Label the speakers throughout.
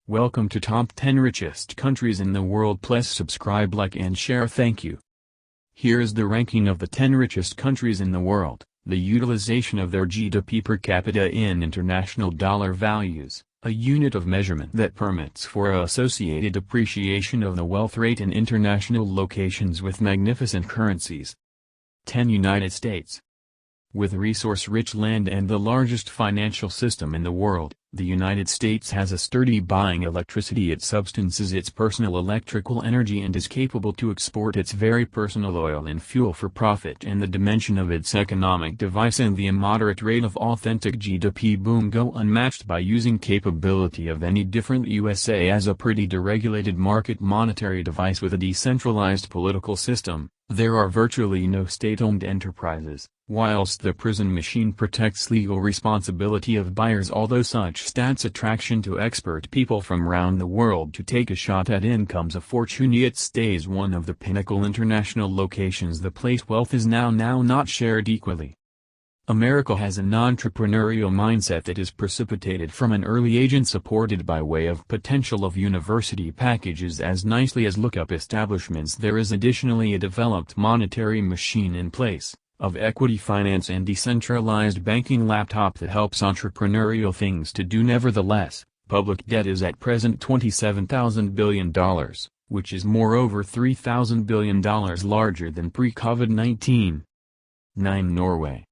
Speaker 1: Welcome to Top 10 Richest Countries in the World. Please subscribe, like and share. Thank you. Here is the ranking of the 10 richest countries in the world, the utilization of their GDP per capita in international dollar values, a unit of measurement that permits for associated appreciation of the wealth rate in international locations with magnificent currencies. 10. United States. With resource-rich land and the largest financial system in the world, the United States has a sturdy buying electricity. It substances its personal electrical energy and is capable to export its very personal oil and fuel for profit. And the dimension of its economic device and the immoderate rate of authentic GDP boom go unmatched by using capability of any different. USA as a pretty deregulated market monetary device with a decentralized political system. There are virtually no state-owned enterprises, whilst the prison machine protects legal responsibility of buyers. Although such stats attraction to expert people from round the world to take a shot at incomes a fortune, it stays one of the pinnacle international locations. The place wealth is now not shared equally. America has an entrepreneurial mindset that is precipitated from an early age and supported by way of potential of university packages as nicely as look-up establishments. There is additionally a developed monetary machine in place, of equity finance and decentralized banking laptop that helps entrepreneurial things to do. Nevertheless, public debt is at present $27,000 billion, which is moreover $3,000 billion larger than pre-COVID-19. 9. Norway.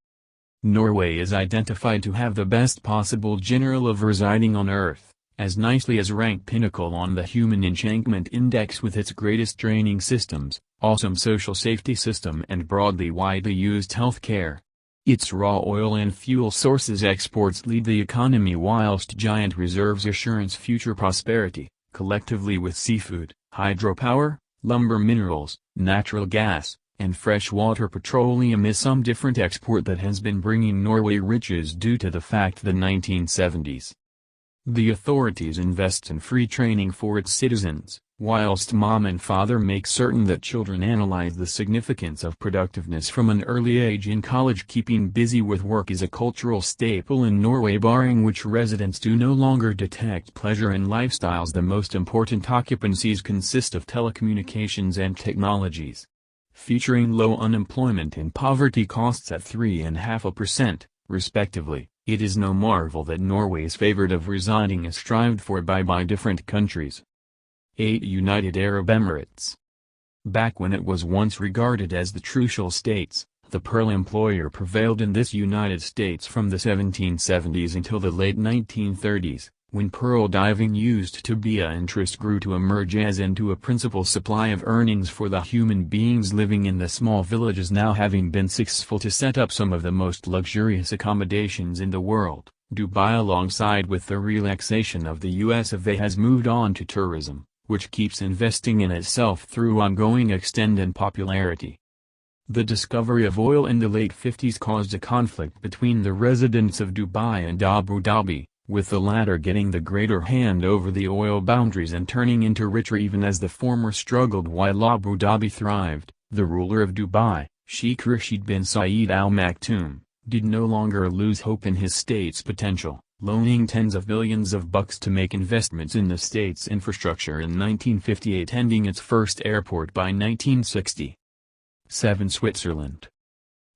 Speaker 1: Norway is identified to have the best possible general of residing on Earth, as nicely as ranked pinnacle on the Human Enchantment Index with its greatest training systems, awesome social safety system and broadly widely used health care. Its raw oil and fuel sources exports lead the economy whilst giant reserves assurance future prosperity, collectively with seafood, hydropower, lumber, minerals, natural gas, and freshwater petroleum is some different export that has been bringing Norway riches due to the fact the 1970s. The authorities invest in free training for its citizens, whilst mom and father make certain that children analyze the significance of productiveness from an early age in college. Keeping busy with work is a cultural staple in Norway, barring which residents do no longer detect pleasure in lifestyles. The most important occupancies consist of telecommunications and technologies. Featuring low unemployment and poverty costs at 3.5%, respectively, it is no marvel that Norway is favored of residing as strived for by different countries. 8. United Arab Emirates. Back when it was once regarded as the Trucial States, the pearl employer prevailed in this United States from the 1770s until the late 1930s. When pearl diving used to be a interest grew to emerge as into a principal supply of earnings for the human beings living in the small villages. Now having been successful to set up some of the most luxurious accommodations in the world, Dubai alongside with the relaxation of the US of A has moved on to tourism, which keeps investing in itself through ongoing extent and popularity. The discovery of oil in the late 50s caused a conflict between the residents of Dubai and Abu Dhabi, with the latter getting the greater hand over the oil boundaries and turning into richer even as the former struggled while Abu Dhabi thrived. The ruler of Dubai, Sheikh Rashid bin Saeed Al Maktoum, did no longer lose hope in his state's potential, loaning tens of billions of bucks to make investments in the state's infrastructure in 1958, ending its first airport by 1960. 7. Switzerland.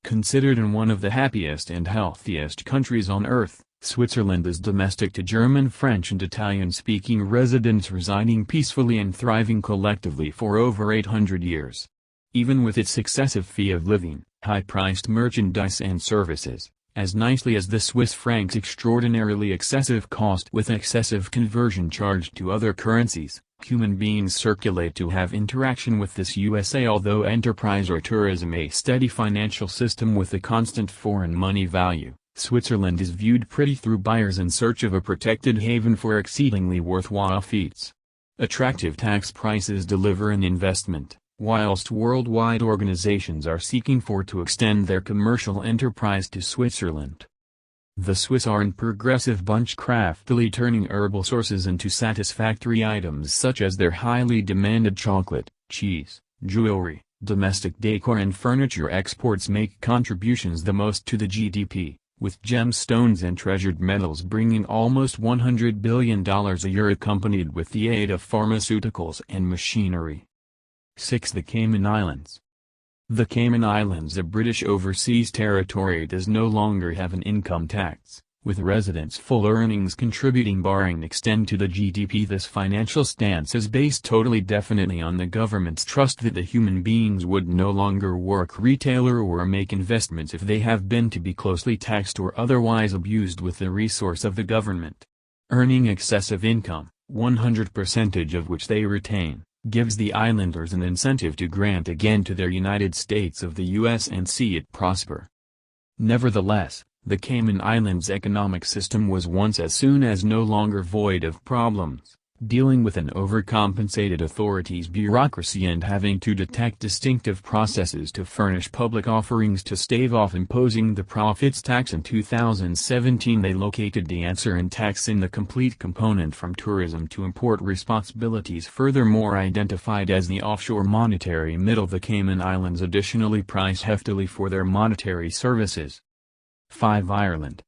Speaker 1: Considered one of the happiest and healthiest countries on earth, Switzerland is domestic to German, French and Italian-speaking residents residing peacefully and thriving collectively for over 800 years. Even with its excessive fee of living, high-priced merchandise and services, as nicely as the Swiss franc's extraordinarily excessive cost with excessive conversion charged to other currencies, human beings circulate to have interaction with this USA. Although enterprise or tourism a steady financial system with a constant foreign money value, Switzerland is viewed pretty through buyers in search of a protected haven for exceedingly worthwhile feats. Attractive tax prices deliver an investment, whilst worldwide organizations are seeking to extend their commercial enterprise to Switzerland. The Swiss are an progressive bunch, craftily turning herbal sources into satisfactory items such as their highly demanded chocolate, cheese, jewelry, domestic decor and furniture. Exports make contributions the most to the GDP. with gemstones and treasured metals bringing almost $100 billion a year accompanied with the aid of pharmaceuticals and machinery. 6. The Cayman Islands. The Cayman Islands, a British overseas territory, does no longer have an income tax, with residents' full earnings contributing barring extent to the GDP. This financial stance is based totally definitely on the government's trust that the human beings would no longer work retail or make investments if they have been to be closely taxed or otherwise abused with the resource of the government. Earning excessive income, 100% of which they retain, gives the islanders an incentive to grant again to their United States of the U.S. and see it prosper. Nevertheless, the Cayman Islands' economic system was once as soon as no longer void of problems, dealing with an overcompensated authorities bureaucracy and having to detect distinctive processes to furnish public offerings to stave off imposing the profits tax. In 2017 they located the answer in taxing the complete component from tourism to import responsibilities, furthermore identified as the offshore monetary middle. The Cayman Islands additionally price heftily for their monetary services. 5. Ireland.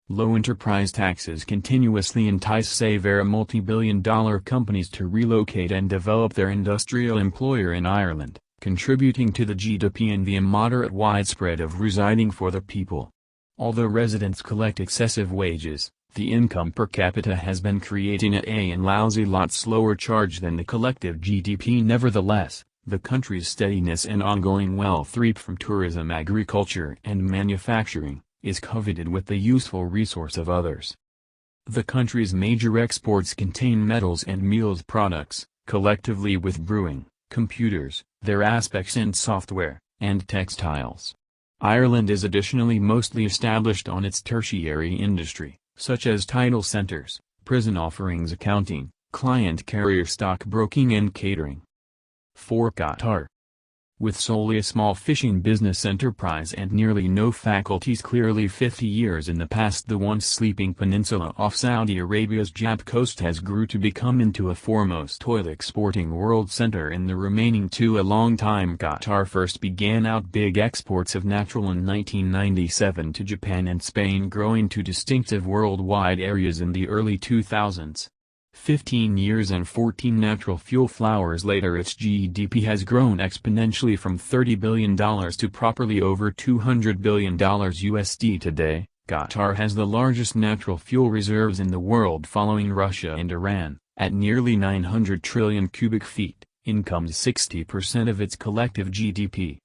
Speaker 1: Low enterprise taxes continuously entice severe multi-billion-dollar companies to relocate and develop their industrial employer in Ireland, contributing to the GDP and the immoderate widespread of residing for the people. Although residents collect excessive wages, the income per capita has been creating a lousy lot slower charge than the collective GDP. Nevertheless, the country's steadiness and ongoing wealth reaped from tourism, agriculture and manufacturing is coveted with the useful resource of others. The country's major exports contain metals and meals products, collectively with brewing, computers, their aspects and software, and textiles. Ireland is additionally mostly established on its tertiary industry, such as title centers, prison offerings, accounting, client carrier stockbroking and catering. 4. Qatar. With solely a small fishing business enterprise and nearly no faculties, clearly 50 years in the past the once sleeping peninsula off Saudi Arabia's Jab coast has grew to become into a foremost oil exporting world center in the remaining two. A long time Qatar first began out big exports of natural in 1997 to Japan and Spain, growing to distinctive worldwide areas in the early 2000s. 15 years and 14 natural fuel flowers later its GDP has grown exponentially from $30 billion to properly over $200 billion USD today. Qatar has the largest natural fuel reserves in the world following Russia and Iran, at nearly 900 trillion cubic feet, incomes 60% of its collective GDP.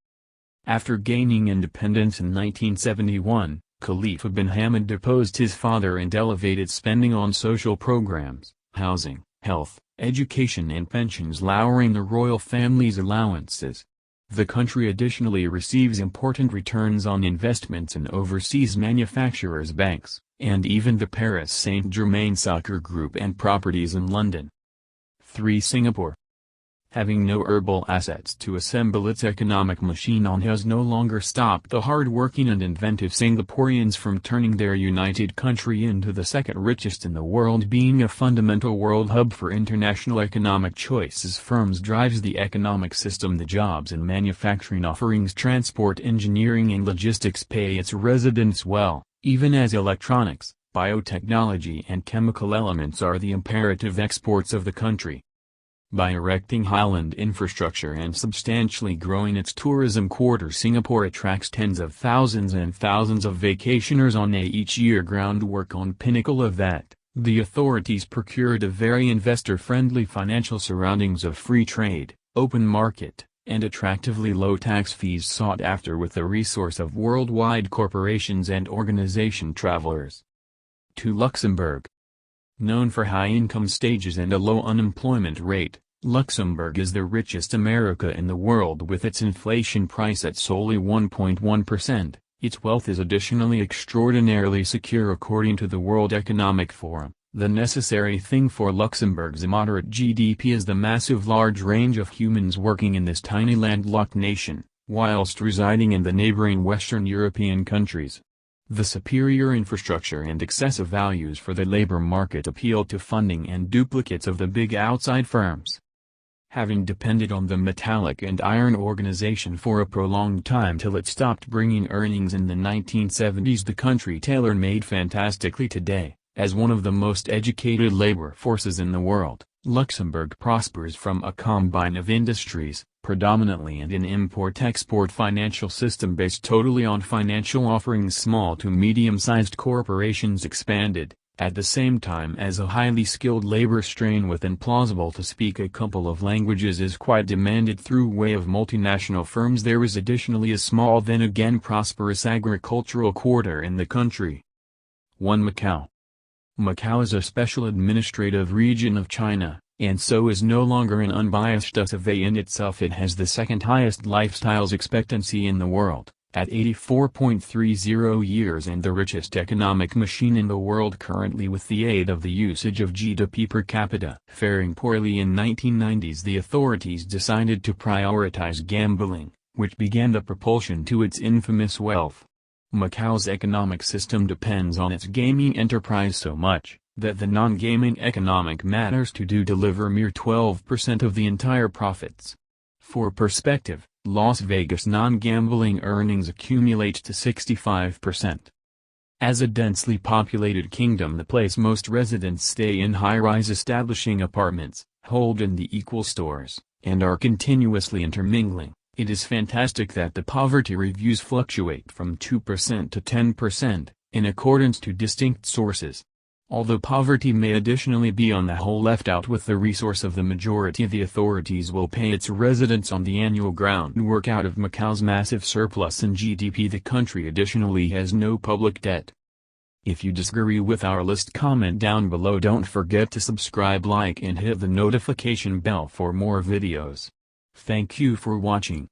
Speaker 1: After gaining independence in 1971, Khalifa bin Hamad deposed his father and elevated spending on social programs, housing, health, education and pensions, lowering the royal family's allowances. The country additionally receives important returns on investments in overseas manufacturers, banks, and even the Paris Saint-Germain soccer group and properties in London. 3. Singapore. Having no herbal assets to assemble its economic machine on, has no longer stopped the hard-working and inventive Singaporeans from turning their united country into the second richest in the world. Being a fundamental world hub for international economic choices, firms drives the economic system. The jobs and manufacturing offerings, transport, engineering and logistics pay its residents well, even as electronics, biotechnology and chemical elements are the imperative exports of the country. By erecting highland infrastructure and substantially growing its tourism quarter, Singapore attracts tens of thousands and thousands of vacationers on each year. Groundwork on pinnacle of that, the authorities procured a very investor-friendly financial surroundings of free trade, open market, and attractively low tax fees sought after with the resource of worldwide corporations and organization travelers. 2. Luxembourg. Known for high income stages and a low unemployment rate, Luxembourg is the richest America in the world with its inflation price at solely 1.1%. Its wealth is additionally extraordinarily secure according to the World Economic Forum. The necessary thing for Luxembourg's moderate GDP is the massive large range of humans working in this tiny landlocked nation, whilst residing in the neighboring Western European countries. The superior infrastructure and excessive values for the labor market appeal to funding and duplicates of the big outside firms. having depended on the metallic and iron organization for a prolonged time till it stopped bringing earnings in the 1970s. The country tailor-made fantastically today, as one of the most educated labor forces in the world. Luxembourg prospers from a combine of industries, predominantly and an import-export financial system based totally on financial offerings. Small to medium-sized corporations expanded, at the same time as a highly skilled labor strain with implausible to speak a couple of languages is quite demanded through way of multinational firms. There is additionally a small then again prosperous agricultural quarter in the country. 1. Macau. Macau is a special administrative region of China, and so is no longer an unbiased survey in itself. It has the second highest lifestyles expectancy in the world, at 84.30 years, and the richest economic machine in the world currently, with the aid of the usage of GDP per capita. Faring poorly in 1990s, the authorities decided to prioritize gambling, which began the propulsion to its infamous wealth. Macau's economic system depends on its gaming enterprise so much, that the non-gaming economic matters to do deliver mere 12% of the entire profits. For perspective, Las Vegas non-gambling earnings accumulate to 65%. As a densely populated kingdom, the place most residents stay in high-rise establishing apartments, hold in the equal stores, and are continuously intermingling. It is fantastic that the poverty reviews fluctuate from 2% to 10%, in accordance to distinct sources. Although poverty may additionally be on the whole left out with the resource of the majority, the authorities will pay its residents on the annual groundwork out of Macau's massive surplus in GDP. The country additionally has no public debt. If you disagree with our list, comment down below. Don't forget to subscribe, like and hit the notification bell for more videos. Thank you for watching.